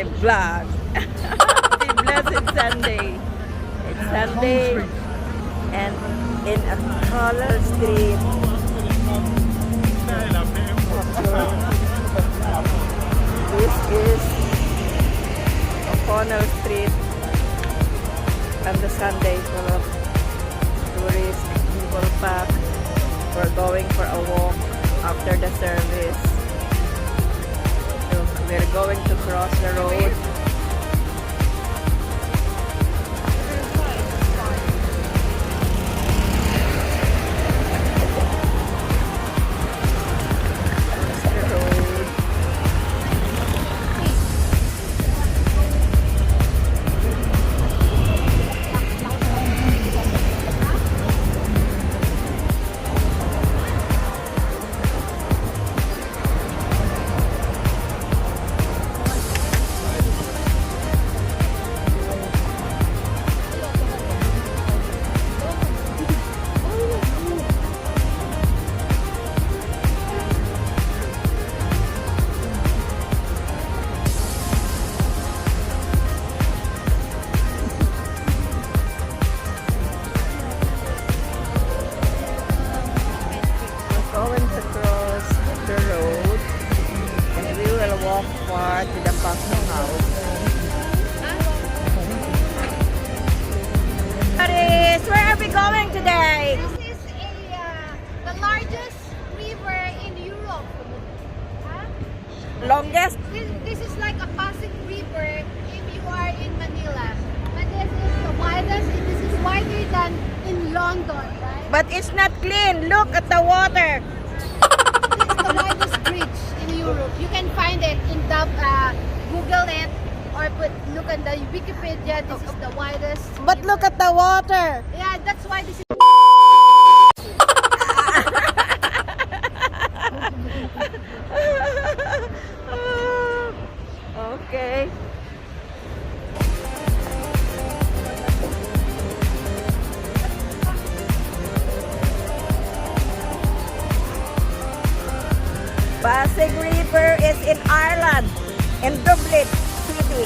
my vlog. Happy blessed Sunday. It's Sunday and in a color street. This is O'Connell Street on the Sunday full of tourists, people pack. We're going for a walk after the service. So we're going to cross the road. Going to cross the road and we will walk far to the custom house. Paris, where are we going today? This is the largest river in Europe. Longest? This is like a passing river if you are in Manila. But this is the widest. This is wider than in London, right? But it's not clean. Look at the water. This is the widest bridge in Europe. You can find it in Google it or look at the Wikipedia. This is the widest. But look at the water. Yeah, that's why this is. Okay. Pasig River is in Ireland, in Dublin City.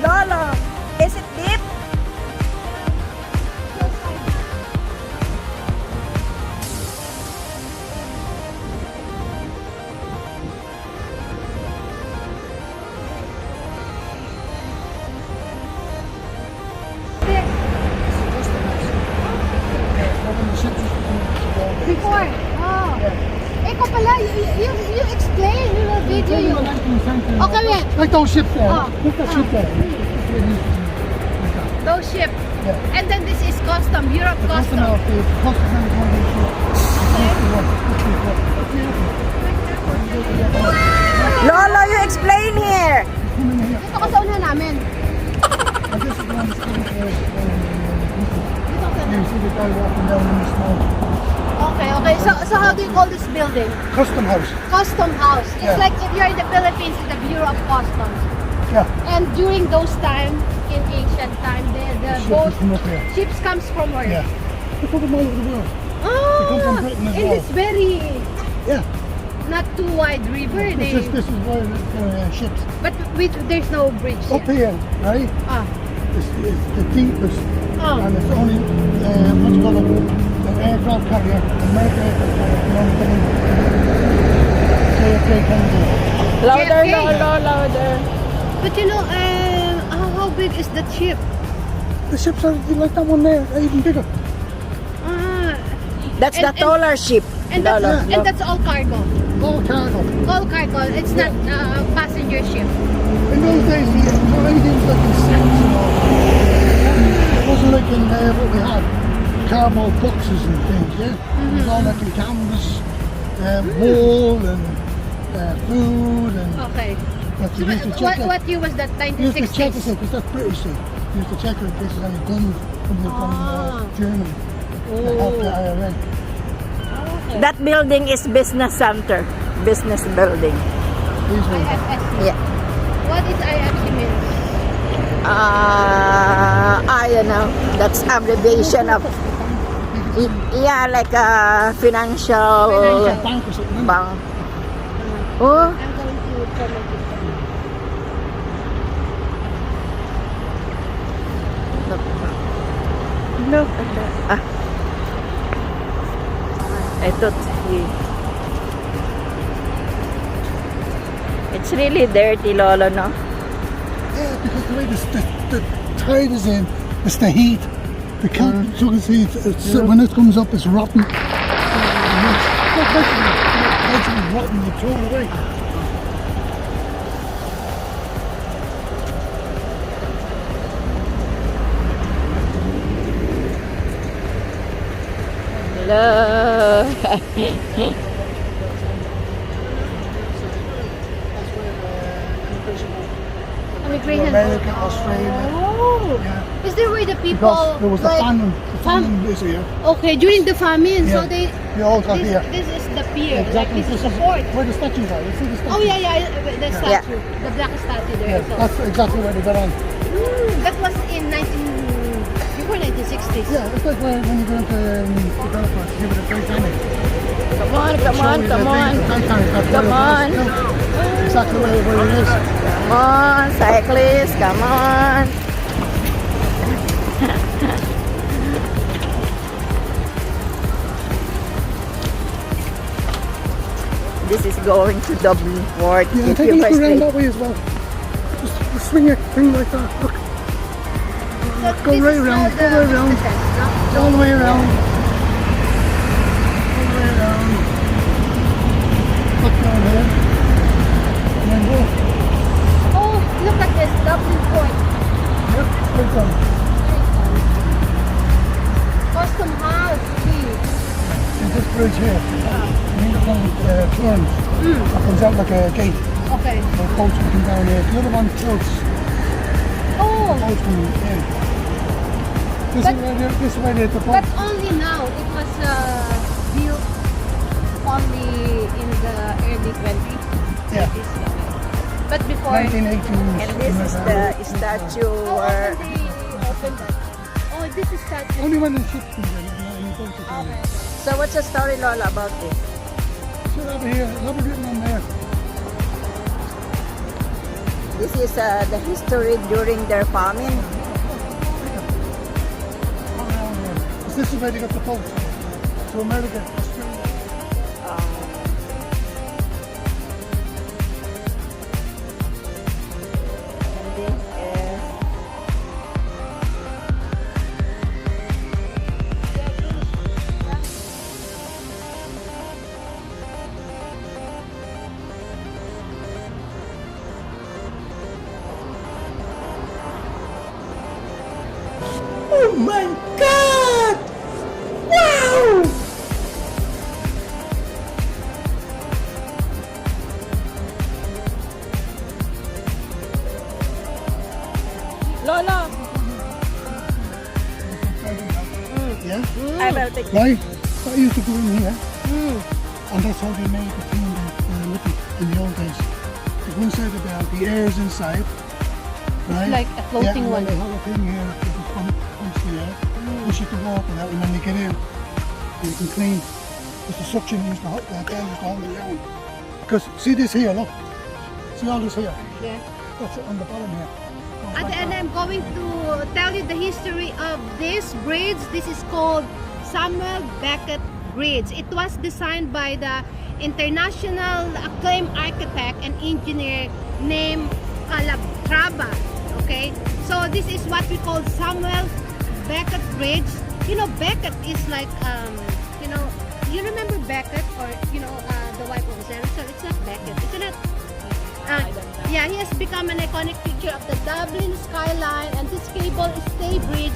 Lolo, is it deep? Before. Oh. Ikaw pala, you explain, you will video you. Okay, wait. Like those ships there. Oh. Look at that ship there. Those ship. Yeah. And then this is custom, Europe Custom custom. out there. Custom out one of these Lolo, you explain here. Dito ka sa una namin. And this is one street there. You see the guy walking down in the snow. Okay, okay. So how do you call this building? Custom house. Custom house. It's Yeah. like if you're in the Philippines, it's the Bureau of Customs. Yeah. And during those time, in ancient time, the Ships boat, come up here. ships comes from where? Yeah. They put them all over the world. Oh, They come from Britain as in well. this very Yeah. not too wide river. This is why ships. But there's no bridge Up here. here, right? Ah. It's the deepest. Oh. And it's only, what you call it, the aircraft carrier, the American aircraft carrier, can only come in. JFK can do. Louder, JFK. Lolo, louder. But you know, how big is the ship? The ships are like that one there, even bigger. Ah, That's the taller ship. and that's, Lolo, and that's all cargo. All cargo. All cargo. It's not passenger ship. In those days, everything was like in sets and all that. It wasn't like in what we had, cardboard boxes and things, yeah? It was all like in canvas, wool and food and... Okay. But So you used to check what year was that? You used to check it 1960s? because that's British thing. You used to check it in case there's any guns from Germany. They help the IRA. Okay. That building is business center. Business building. These ones. IFSC. Yeah. What is IFC means? I don't know. That's abbreviation of Yeah, like a financial Bank or something. bank. Oh, I'm going to comment it. look at that. Ah. Ito, it's really dirty, Lolo, no? Yeah, because the way the tide is in, it's the heat. The can so you can see when it comes up, it's rotten. It's rotten, you throw it away. Hello. Immigration. America, Australia. Oh. Yeah. Is there where the people Because there was a like, famine. The famine this year. okay, during the famine, so Yeah. They all got here. this is the pier. Exactly. Like, this is the port. Where the statues are. You see the statues? Oh yeah, the statue, the black statue there. Yeah, So. that's exactly where they got on. That was in before 1960s. Yeah, it's like when you go into developers, give it a Titanic. Come on, come on, come on. Come on. Exactly where it is. Come on, cyclists, come on. This is going to Dublin Port. Yeah, If take a you look guys around like- that way as well. Just swing it, thing like that. Look, go This right is around, the- go right around, no? all the way around. All the way around. Look down here. And then go. Oh, look at this Dublin Port. Yep, straight down. Custom House. And this bridge here. And then the one turns. It comes out like a gate. Okay. The boats will come down here. The other one floats. Oh, Boats come in. This is where the boat. but only now. It was built only in the early 20s. Yeah. But before. 1918. And this is the statue How where often they open that? Oh, this is statue. Only when the ship comes in, you don't get to Okay. So what's the story, Lola, about this? sit over here, have it written on there. This is the history during their famine. All around here. 'Cause this is where they got the boat to America, Australia. And this is Oh my God! Wow! Lola. Yeah? I will take Why? That used to go in here, and that's how they made the thing in the old days. There's one side of the air is inside, right? like a floating yeah, one. Like a whole thing here, it just pumps the air, push it to water out, and then you get in, and you can clean. Because the suction used to hold that down, used to hold it down. Because see this here, look. See all this here? Yeah. That's it on the bottom here. And I'm going to tell you the history of this bridge. This is called Samuel Beckett Bridge. It was designed by the international acclaimed architect and engineer named Calatrava. Okay, so this is what we call Samuel Beckett Bridge. You know, Beckett is like you know, you remember Beckett, or you know, the wife of Zero. So it's not Beckett. It's not. Yeah, he has become an iconic feature of the Dublin skyline, and this cable stay bridge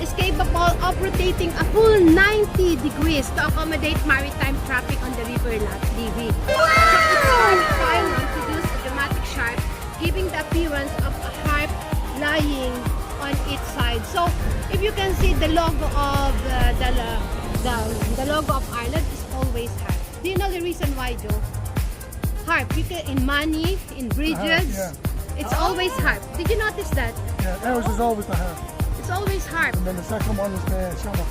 is capable of rotating a full 90 degrees to accommodate maritime traffic on the river Levy. So its curved pylon produces a dramatic shape, giving the appearance of a harp lying on its side. So if you can see, the logo of the logo of Ireland is always harp. Do you know the reason why, Joe? Harp. You can, in money, in bridges, yeah. it's always harp. Did you notice that? Yeah, ours is always the half. It's always harp. And then the second one is the shallow.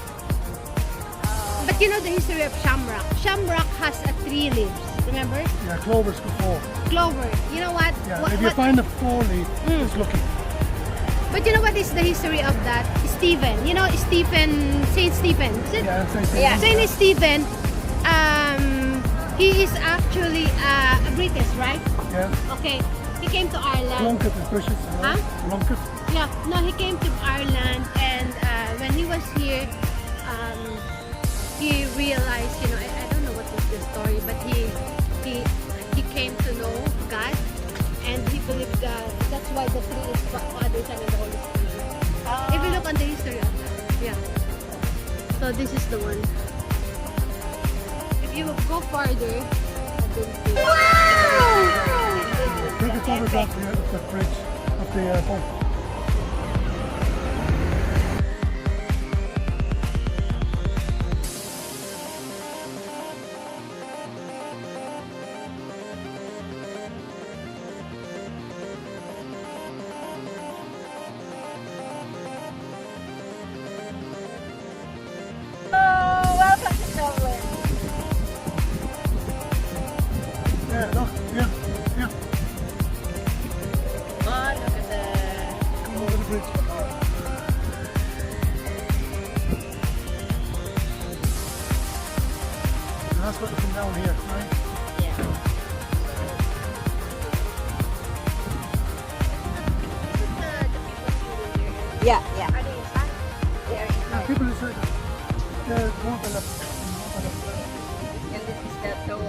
But you know the history of shamrock. Shamrock has a 3 leaves. Remember? Yeah, clover's before. Clover. You know what? Yeah, What- if you what- find a 4-leaf, it's lucky. But you know what is the history of that? Stephen. You know Stephen, Saint Stephen. Is it? Yeah, say Yeah. Saint Stephen. He is actually a British, right? Yeah. Okay. He came to Ireland. Plunkett is precious. Huh? Plunkett. Yeah. No, he came to Ireland, and when he was here, he realized, you know, I don't know what was the story, but he came to know God, and he believed God. That's why the tree is Father, Son, and the Holy Spirit. If you look on the history of that, yeah. So this is the one. If you go farther, Take a photograph of the bridge, of the boat. Welcome to Dublin. Yeah, look, yeah, yeah. Oh, look at the... Come over the bridge. And that's what come down here, right? Yeah, yeah. are they inside? Yeah, people who say they're more than a And this is the toll.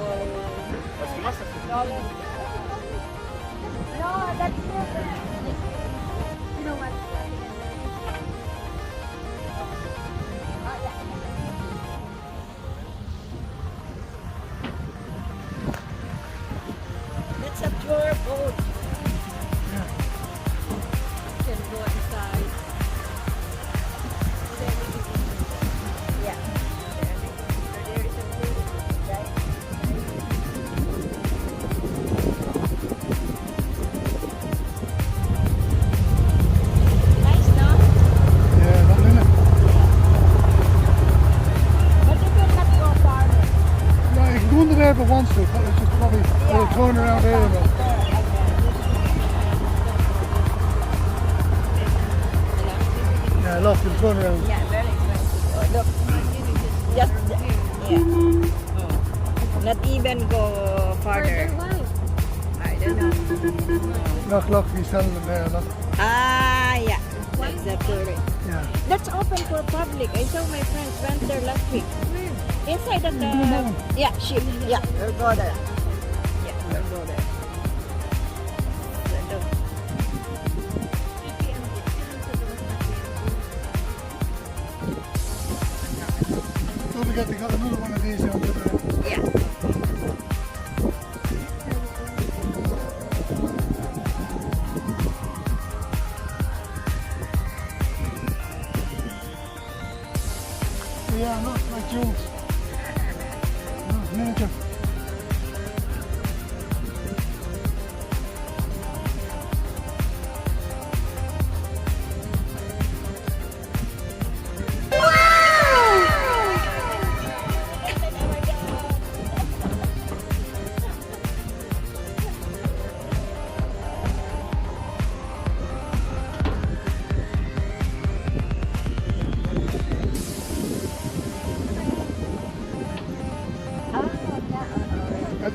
No, that's you know what? That's a tour boat. yeah. You can go inside. Yeah. There is a pool, right? Nice, no? Yeah, not in it. But you cannot go farther. No, you can go under there if it wants to, but it's just probably a little turn around there. There, But yeah, look, it's turn around. yeah, very expensive. Oh, look. Just, yeah. Oh. Not even go farther. Why? I don't know. Look, he's telling them there, look. Ah, yeah. That's the tourist. Yeah. That's open for public. I saw my friends went there last week. Inside of doing that one? the... Yeah, ship. Yeah, we'll go there. Yeah, we'll go there. So, look. Don't forget they got another one of these on the Yeah. Yeah, look, like Jules. Miniature.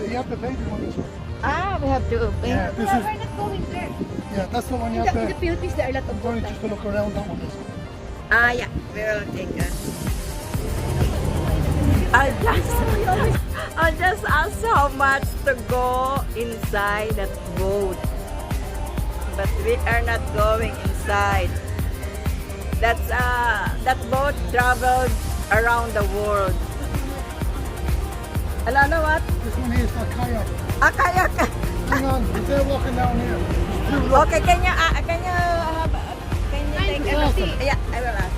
You have to pay the one this one. Ah, we have to open. Yeah, this No, is, we're not going there. yeah, that's the one you In have the, in the to, Philippines, there are a lot of going boats. just to look around that one. This one. Ah, yeah. We will take a... I'll just ask how much to go inside that boat. But we are not going inside. That boat traveled around the world. And I know what? This one here is for kayak. A kayak. Hang on, if they're walking down here, it's too rough. Okay, can you take a seat? Yeah, I will ask.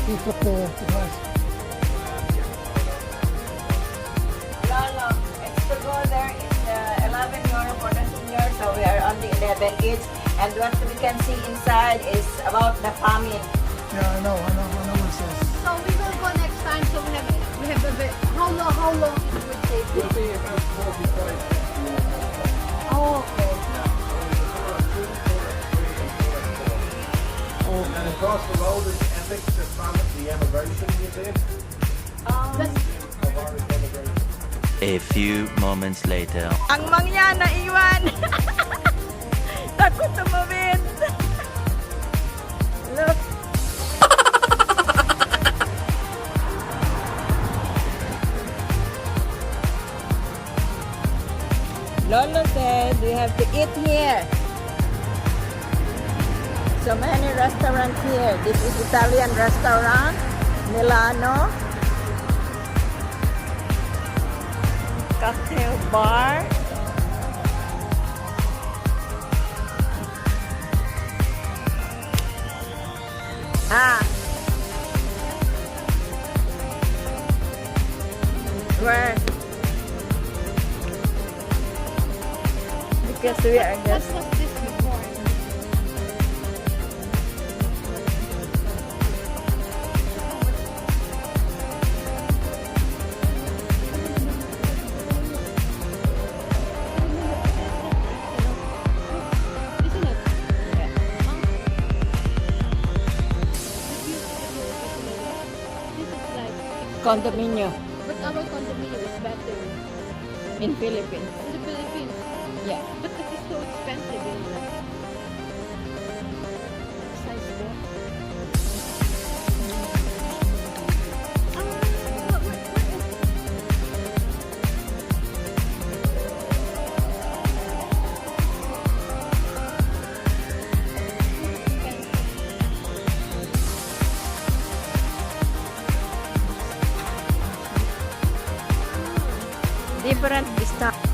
Keep up the glass. Lolo, it's to go there. It's 11 euro for the senior, so we are only 11 each. And what we can see inside is about the famine. Yeah, I know what it says. So we will go next time. So we have a bit. How long it would take? It'll be about 45. Oh, okay. And across the road is Ethics, the famine, the Emigration Museum of Irish Emigration. A few moments later. Ang mangya na iwan. Takot tumawid. Look. Lolo said we have to eat here. So many restaurants here. This is Italian restaurant, Milano. Cocktail bar. Where? Because we are What just was this before? Isn't it? This is like, condominium but our condominium is better in Philippines. in the Philippines. Yeah. But it is so expensive, you know. Size what? Different style.